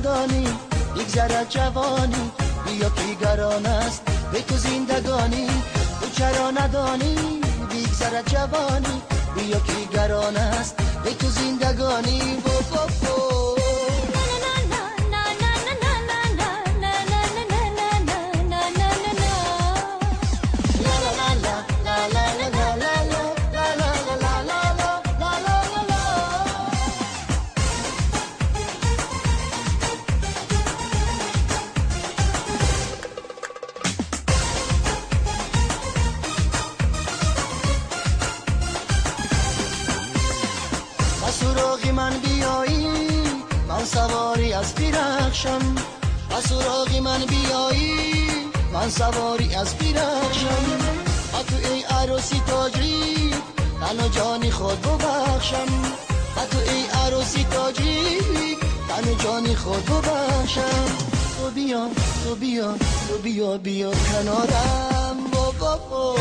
ندانی بگذرد جوانی، بیا پیگران است به تو زندگانی. تو چرا ندانی بگذرد جوانی، بیا پیگران است به تو زندگانی. سراغی من بیایی من سواری از پیرخشم، سراغی من بیایی من سواری از پیرخشم. تو ای عروسی تاجی تن و جانی خود ببخشم، تو ای عروسی تاجی تن و جانی خود ببخشم. تو بیا تو بیا تو بیا بیا کنارم بابا.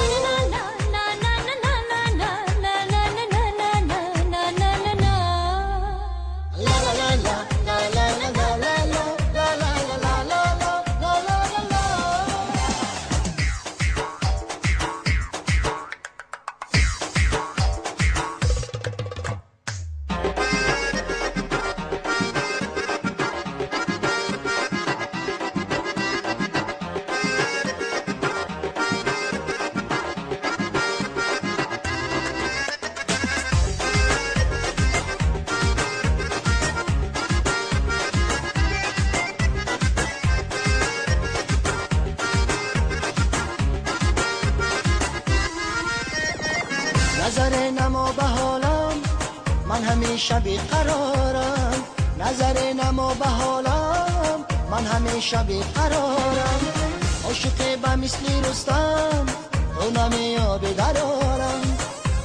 نظر نما به حالم من همیشه بیقرارم، نظر نما به حالم من همیشه بیقرارم. عاشق به مثل رستم تو نمیابی درارم،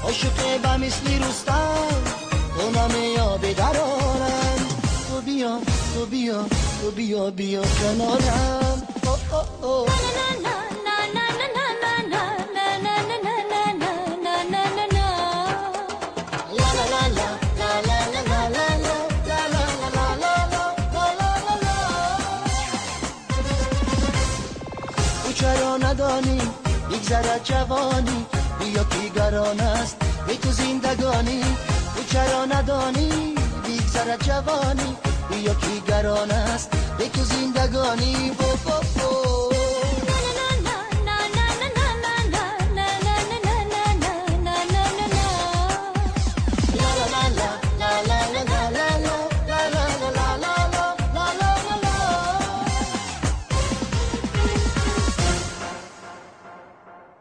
عاشق به مثل رستم تو نمیابی درارم. تو بیا تو بیا تو بیا بیا کنارم. چرا ندانی بگذرد جوانی، بیا پیگران است به تو زندگانی. تو چرا ندانی بگذرد جوانی، بیا پیگران است به تو زندگانی.